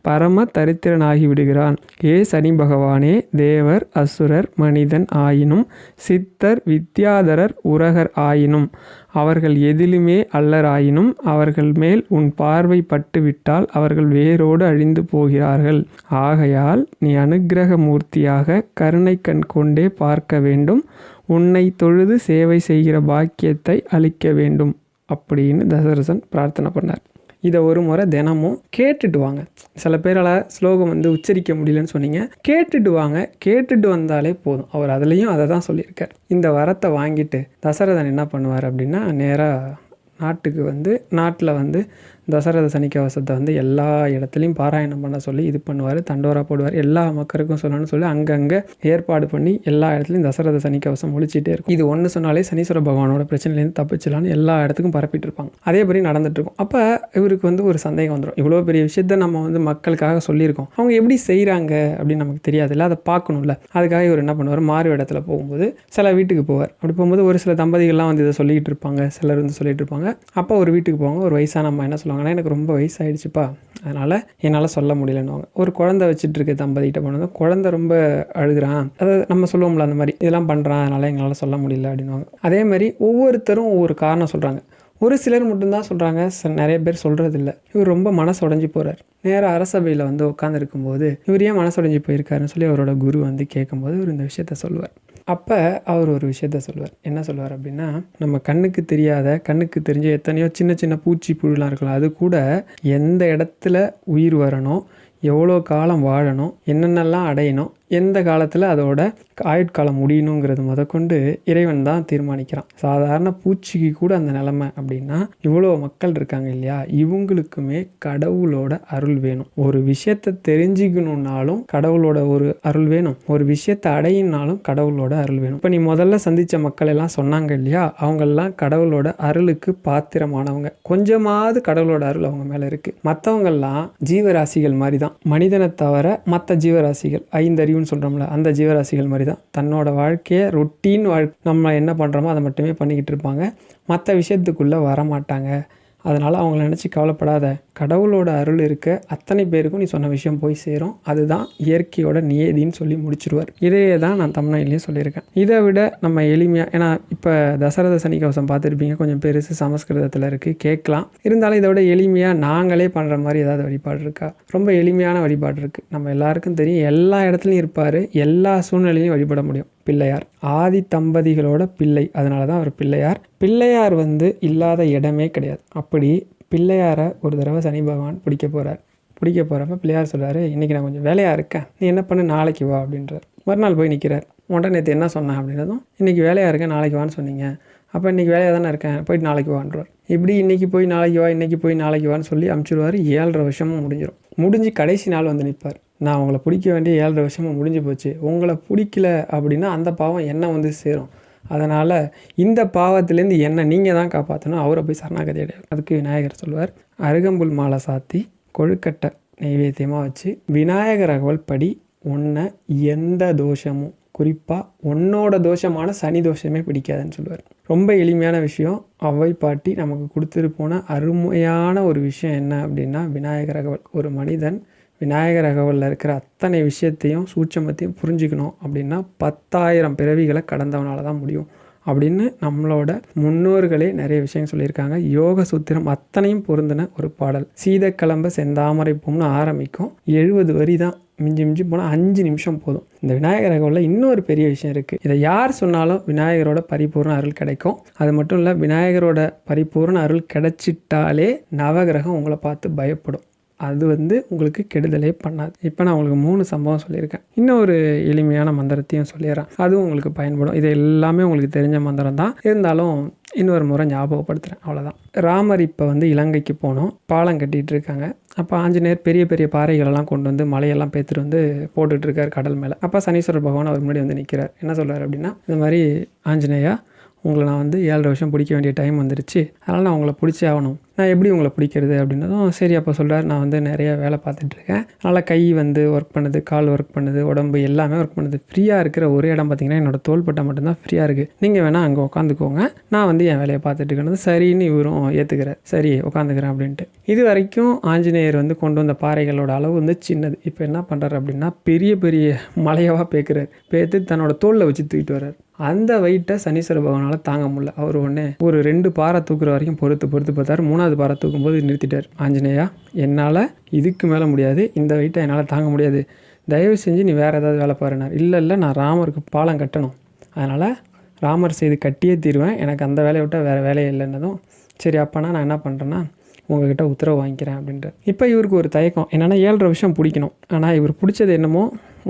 பரம தரித்திரனாகி விடுகிறான். ஏ சனி பகவானே, தேவர், அசுரர், மனிதன் ஆயினும், சித்தர், வித்யாதரர், உரகர் ஆயினும், அவர்கள் எதிலுமே அல்லராயினும், அவர்கள் மேல் உன் பார்வை பட்டுவிட்டால் அவர்கள் வேரோடு அழிந்து போகிறார்கள். ஆகையால் நீ அனுக்கிரக மூர்த்தியாக கருணை கண் கொண்டே பார்க்க வேண்டும். உன்னை தொழுது சேவை செய்கிற பாக்கியத்தை அளிக்க வேண்டும் அப்படின்னு தசரதன் பிரார்த்தனை பண்ணார். இதை ஒரு முறை தினமும் கேட்டுட்டு வாங்க. சில பேரால் ஸ்லோகம் உச்சரிக்க முடியலன்னு சொன்னீங்க, கேட்டுட்டு வாங்க. கேட்டுட்டு வந்தாலே போதும். அவர் அதுலேயும் அதை தான் சொல்லியிருக்கார். இந்த வரத்தை வாங்கிட்டு தசரதன் என்ன பண்ணுவார் அப்படின்னா, நேராக நாட்டில் தசரத சனிக்கவசத்தை எல்லா இடத்துலையும் பாராயணம் பண்ண சொல்லி இது பண்ணுவார். தண்டோரா போடுவார். எல்லா மக்களுக்கும் சொல்லணும்னு சொல்லி அங்கங்கே ஏற்பாடு பண்ணி எல்லா இடத்துலையும் தசரத சனிக்கவசம் ஒழிச்சிட்டே இருக்கும். இது ஒன்று சொன்னாலே சனீஸ்வர பகவானோட பிரச்சனையிலேருந்து தப்பிச்சலான்னு எல்லா இடத்துக்கும் பரப்பிட்டு இருப்பாங்க. அதேபடி நடந்துட்டு இருக்கும். அப்போ இவருக்கு ஒரு சந்தேகம் வந்துடும். இவ்வளோ பெரிய விஷயத்த நம்ம மக்களுக்காக சொல்லியிருக்கோம், அவங்க எப்படி செய்கிறாங்க அப்படின்னு நமக்கு தெரியாதுல்ல, அதை பார்க்கணும்ல. அதுக்காக இவர் என்ன பண்ணுவார், மாறு இடத்துல போகும்போது சில வீட்டுக்கு போவார். அப்படி போகும்போது ஒரு சில தம்பதிகள்லாம் இதை சொல்லிக்கிட்டு இருப்பாங்க, சிலர் சொல்லிட்டு இருப்பாங்க. அப்போ ஒரு வீட்டுக்கு போவாங்க. ஒரு வயசான அம்மா என்ன சொல்லுவாங்கன்னா, எனக்கு ரொம்ப வயசாகிடுச்சுப்பா, அதனால் என்னால் சொல்ல முடியலன்னுவாங்க. ஒரு குழந்தை வச்சுட்டு இருக்க தம்பதிகிட்ட போனது, குழந்தை ரொம்ப அழுகிறான், அதாவது நம்ம சொல்லுவோம்ல அந்த மாதிரி, இதெல்லாம் பண்ணுறான், அதனால் எங்களால் சொல்ல முடியல அப்படின்வாங்க. அதே மாதிரி ஒவ்வொருத்தரும் ஒவ்வொரு காரணம் சொல்கிறாங்க. ஒரு சிலர் மட்டும்தான் சொல்கிறாங்க, நிறைய பேர் சொல்கிறதில்ல. இவர் ரொம்ப மனசு உடைஞ்சு போகிறார். நேராக அரசபையில் உட்காந்துருக்கும்போது இவர் ஏன் மனசு உடைஞ்சு போயிருக்காருன்னு சொல்லி அவரோட குரு கேட்கும்போது இவர் இந்த விஷயத்த சொல்லுவார். அப்போ அவர் ஒரு விஷயத்த சொல்லுவார். என்ன சொல்லுவார் அப்படின்னா, நம்ம கண்ணுக்கு தெரியாத, கண்ணுக்கு தெரிஞ்ச எத்தனையோ சின்ன சின்ன பூச்சி புழுலாம் இருக்கலாம், அது கூட எந்த இடத்துல உயிர் வரணும், எவ்வளோ காலம் வாழணும், என்னென்னலாம் அடையணும், எந்த காலத்தில் அதோட ஆயுட்காலம் முடியணுங்கிறது முதற்கொண்டு இறைவன் தான் தீர்மானிக்கிறான். சாதாரண பூச்சிக்கு கூட அந்த நிலைமை அப்படின்னா இவ்வளோ மக்கள் இருக்காங்க இல்லையா, இவங்களுக்குமே கடவுளோட அருள் வேணும். ஒரு விஷயத்தை தெரிஞ்சுக்கணுன்னாலும் கடவுளோட ஒரு அருள் வேணும், ஒரு விஷயத்தை அடையினாலும் கடவுளோட அருள் வேணும். இப்போ நீ முதல்ல சந்தித்த மக்கள் எல்லாம் சொன்னாங்க இல்லையா, அவங்கெல்லாம் கடவுளோட அருளுக்கு பாத்திரமானவங்க. கொஞ்சமாவது கடவுளோட அருள் அவங்க மேலே இருக்குது. மற்றவங்கெல்லாம் ஜீவராசிகள் மாதிரி தான், மனிதனை தவிர மற்ற ஜீவராசிகள், ஐந்தறிவுன்னு சொல்கிறோம்ல, அந்த ஜீவராசிகள் மாதிரி தான். தன்னோட வாழ்க்கையை ரொட்டீன் நம்ம என்ன பண்ணுறோமோ அதை மட்டுமே பண்ணிக்கிட்டு இருப்பாங்க. மற்ற விஷயத்துக்குள்ளே வரமாட்டாங்க. அதனால் அவங்கள நினச்சி கவலைப்படாத, கடவுளோட அருள் இருக்க அத்தனை பேருக்கும் நீ சொன்ன விஷயம் போய் சேரும். அதுதான் இயற்கையோட நியதின்னு சொல்லி முடிச்சிடுவார். இதையே தான் நான் தமிழ்லையும் சொல்லியிருக்கேன். இதை விட நம்ம எளிமையாக, ஏன்னா இப்போ தசரத சனிக்கவசம் பார்த்துருப்பீங்க, கொஞ்சம் பெருசு சமஸ்கிருதத்தில் இருக்குது, கேட்கலாம். இருந்தாலும் இதை விட எளிமையாக நாங்களே பண்ணுற மாதிரி ஏதாவது வழிபாடு இருக்கா? ரொம்ப எளிமையான வழிபாடு இருக்குது. நம்ம எல்லாருக்கும் தெரியும், எல்லா இடத்துலையும் இருப்பார், எல்லா சூழ்நிலையிலையும் வழிபட முடியும். பிள்ளையார் ஆதி தம்பதிகளோட பிள்ளை, அதனால தான் அவர் பிள்ளையார். பிள்ளையார் இல்லாத இடமே கிடையாது. அப்படி பிள்ளையாரை ஒரு தடவை சனி பகவான் பிடிக்க போகிறப்ப பிள்ளையார் சொல்கிறாரு, இன்றைக்கி நான் கொஞ்சம் வேலையாக இருக்கேன், நீ என்ன பண்ணு, நாளைக்கு வா அப்படின்றார். மறுநாள் போய் நிற்கிறார். உடனே நேற்று என்ன சொன்னேன் அப்படின்றதும், இன்றைக்கி வேலையாக இருக்கேன், நாளைக்கு வான்னு சொன்னீங்க, அப்போ இன்றைக்கி வேலையாக தானே இருக்கேன், போயிட்டு நாளைக்கு வான்றார். இப்படி இன்றைக்கி போய் நாளைக்கு வா, இன்றைக்கி போய் நாளைக்கு வான்னு சொல்லி அமுச்சிடுவார். 7.5 வருஷமும் முடிஞ்சு கடைசி நாள் நிற்பார். நான் உங்களை பிடிக்க வேண்டிய 7.5 வருஷமும் முடிஞ்சு போச்சு, உங்களை பிடிக்கல அப்படின்னா அந்த பாவம் என்ன சேரும். அதனால் இந்த பாவத்திலேருந்து என்ன நீங்கள் தான் காப்பாற்றணும், அவரை போய் சரணாகதி அடையாது. அதுக்கு விநாயகர் சொல்வார், அருகம்புல் மாலை சாத்தி கொழுக்கட்டை நைவேத்தியமாக வச்சு விநாயகர் அகவல் படி உன்னை எந்த தோஷமும் குறிப்பாக உன்னோட தோஷமான சனி தோஷமே பிடிக்காதுன்னு சொல்லுவார். ரொம்ப எளிமையான விஷயம். ஔவை பாட்டி நமக்கு கொடுத்துட்டு போன அருமையான ஒரு விஷயம் என்ன அப்படின்னா விநாயகர் அகவல். ஒரு மனிதன் விநாயகர் அகவலில் இருக்கிற அத்தனை விஷயத்தையும் சூட்சமத்தையும் புரிஞ்சுக்கணும் அப்படின்னா 10,000 பிறவிகளை கடந்தவனால தான் முடியும் அப்படின்னு நம்மளோட முன்னோர்களே நிறைய விஷயம் சொல்லியிருக்காங்க. யோக சூத்திரம் அத்தனையும் பொருந்தின ஒரு பாடல். சீதக்கிளம்ப செந்தாமரை பூம்னு ஆரம்பிக்கும். 70 வரி தான். மிஞ்சி மிஞ்சி போனால் 5 நிமிஷம் போதும். இந்த விநாயகர் அகவலில் இன்னொரு பெரிய விஷயம் இருக்குது. இதை யார் சொன்னாலும் விநாயகரோட பரிபூர்ண அருள் கிடைக்கும். அது மட்டும் இல்லை, விநாயகரோட பரிபூர்ண அருள் கிடைச்சிட்டாலே நவகிரகம் உங்களை பார்த்து பயப்படும். அது உங்களுக்கு கெடுதலே பண்ணாது. இப்போ நான் உங்களுக்கு 3 சம்பவம் சொல்லியிருக்கேன். இன்னும் ஒரு எளிமையான மந்திரத்தையும் சொல்லிடுறேன். அதுவும் உங்களுக்கு பயன்படும். இது எல்லாமே உங்களுக்கு தெரிஞ்ச மந்திரம் தான். இருந்தாலும் இன்னொரு முறை ஞாபகப்படுத்துகிறேன், அவ்வளோதான். ராமர் இப்போ இலங்கைக்கு போனோம். பாலம் கட்டிகிட்டு இருக்காங்க. அப்போ ஆஞ்சநேயர் பெரிய பெரிய பாறைகளெல்லாம் கொண்டு வந்து மலையெல்லாம் பேத்துட்டு போட்டுட்ருக்கார் கடல் மேலே. அப்போ சனீஸ்வரர் பகவான் அவர் முன்னாடி நிற்கிறார். என்ன சொல்கிறார் அப்படின்னா, இந்த மாதிரி ஆஞ்சநேயா, உங்களை நான் 7 வருஷம் பிடிக்க வேண்டிய டைம் வந்துருச்சு, அதனால் நான் உங்களை பிடிச்சே ஆகணும். நான் எப்படி உங்களை பிடிக்கிறது அப்படின்னதும் சரி. அப்போ சொல்கிறார், நான் நிறைய வேலை பார்த்துட்ருக்கேன். அதனால் கை ஒர்க் பண்ணுது, கால் ஒர்க் பண்ணுது, உடம்பு எல்லாமே ஒர்க் பண்ணுது. ஃப்ரீயாக இருக்கிற ஒரே இடம் பார்த்திங்கன்னா என்னோடய தோள்பட்டை மட்டும்தான் ஃப்ரீயாக இருக்குது. நீங்கள் வேணால் அங்கே உட்காந்துக்கோங்க, நான் என் வேலையை பார்த்துட்டு இருக்கிறது சரின்னு இவரும் ஏற்றுக்கிறார். சரி, உட்காந்துக்கிறேன் அப்படின்ட்டு. இது வரைக்கும் ஆஞ்சநேயர் கொண்டு வந்த பாறைகளோட அளவு சின்னது. இப்போ என்ன பண்ணுறாரு அப்படின்னா, பெரிய பெரிய மலையவாக பேக்குறார். பேத்து தன்னோட தோளில் வச்சு தூக்கிட்டு வர்றார். அந்த வெயிட்டை சனீஸ்வர பகவானால் தாங்க முடியல. அவர் ஒரு 2 பாறை தூக்குற வரைக்கும் பொறுத்து பார்த்தார். 3வது பாறை தூக்கும்போது நிறுத்திட்டார். ஆஞ்சநேயா, என்னால் இதுக்கு மேலே முடியாது, இந்த வெயிட்டை என்னால் தாங்க முடியாது, தயவு செஞ்சு நீ வேறு ஏதாவது வேலை பாருனார். இல்லை, நான் ராமருக்கு பாலம் கட்டணும், அதனால் ராமர் செய்து கட்டியே தீருவேன், எனக்கு அந்த வேலையை விட்டால் வேறு வேலையே இல்லைன்னதும் சரி, அப்போனா நான் என்ன பண்ணுறேன்னா உங்கள்கிட்ட உத்தரவு வாங்கிக்கிறேன் அப்படின்ட்டு. இப்போ இவருக்கு ஒரு தயக்கம் என்னென்னா 7 வருஷம் பிடிக்கணும். ஆனால் இவர் பிடிச்சது என்னமோ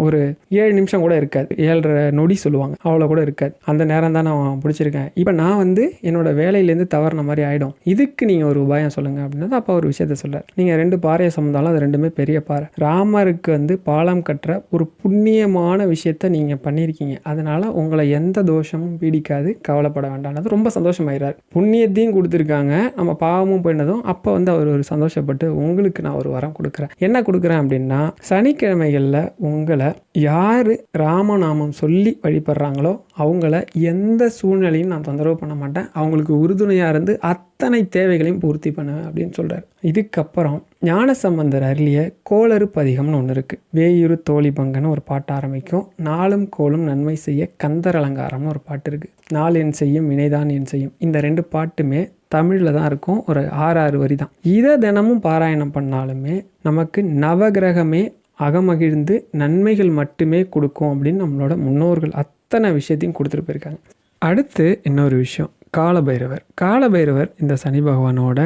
ஒரு 7 நிமிஷம் கூட இருக்காது, 7.5 நொடி சொல்லுவாங்க, அவ்வளோ கூட இருக்காது. அந்த நேரம் தான் நான் பிடிச்சிருக்கேன். இப்போ நான் என்னோடய வேலையிலேருந்து தவறின மாதிரி ஆகிடும், இதுக்கு நீங்கள் ஒரு உபாயம் சொல்லுங்கள் அப்படின்னா அப்போ ஒரு விஷயத்த சொல்கிறார். நீங்கள் 2 பாறையை சுமந்தாலும் அது 2மே பெரிய பாறை. ராமருக்கு பாலம் கட்டுற ஒரு புண்ணியமான விஷயத்த நீங்கள் பண்ணியிருக்கீங்க, அதனால் உங்களை எந்த தோஷமும் பீடிக்காது, கவலைப்பட வேண்டாம். ரொம்ப சந்தோஷமாயிறார். புண்ணியத்தையும் கொடுத்துருக்காங்க, நம்ம பாவமும் போயினதும். அப்போ அவர் ஒரு சந்தோஷப்பட்டு, உங்களுக்கு நான் ஒரு வரம் கொடுக்குறேன். என்ன கொடுக்குறேன் அப்படின்னா, சனிக்கிழமைகளில் உங்களை யார் ராமநாமம் சொல்லி வழிபடுறாங்களோ அவங்கள எந்த சூழ்நிலையும் நான் தொந்தரவு பண்ண மாட்டேன், அவங்களுக்கு உறுதுணையாக இருந்து அத்தனை தேவைகளையும் பூர்த்தி பண்ணுவேன் அப்படின்னு சொல்கிறார். இதுக்கப்புறம் ஞானசம்பந்தர் அருளிய கோளறு பதிகம்னு ஒன்று இருக்குது. வேயுறு தோழி பங்கன்னு ஒரு பாட்டு ஆரம்பிக்கும். நாளும் கோளும் நன்மை செய்ய கந்தர் அலங்காரம்னு ஒரு பாட்டு இருக்குது. நாள் என் செய்யும் வினைதான் என் செய்யும். இந்த 2 பாட்டுமே தமிழில் தான் இருக்கும். ஒரு 6 வரி தான். இதை தினமும் பாராயணம் பண்ணாலுமே நமக்கு நவகிரகமே அகமகிழ்ந்து நன்மைகள் மட்டுமே கொடுக்கும் அப்படின்னு நம்மளோட முன்னோர்கள் அத்தனை விஷயத்தையும் கொடுத்துட்டு போயிருக்காங்க. அடுத்து இன்னொரு விஷயம், காலபைரவர் இந்த சனி பகவானோட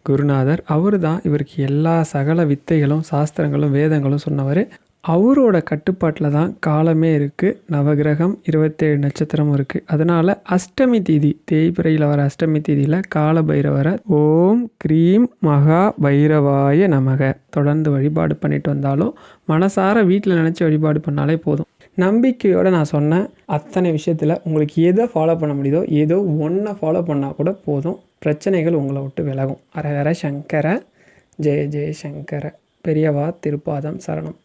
குருநாதர். அவர் தான் இவருக்கு எல்லா சகல வித்தைகளும் சாஸ்திரங்களும் வேதங்களும் சொன்னவர். அவரோட கட்டுப்பாட்டில் தான் காலமே இருக்குது. நவகிரகம் 27 நட்சத்திரமும் இருக்குது. அதனால் அஷ்டமி தீதி, தேய்பிறையில் வர அஷ்டமி தீதியில் காலபைரவரை ஓம் க்ரீம் மகா பைரவாய நமக தொடர்ந்து வழிபாடு பண்ணிட்டு வந்தாலும், மனசார வீட்டில் நினச்சி வழிபாடு பண்ணாலே போதும். நம்பிக்கையோடு நான் சொன்ன அத்தனை விஷயத்தில் உங்களுக்கு எதை ஃபாலோ பண்ண முடியுதோ ஏதோ ஒன்றை ஃபாலோ பண்ணால் கூட போதும், பிரச்சனைகள் உங்களை விட்டு விலகும். ஹர ஹர சங்கர, ஜெய ஜெய சங்கர, பெரியவா திருப்பாதம் சரணம்.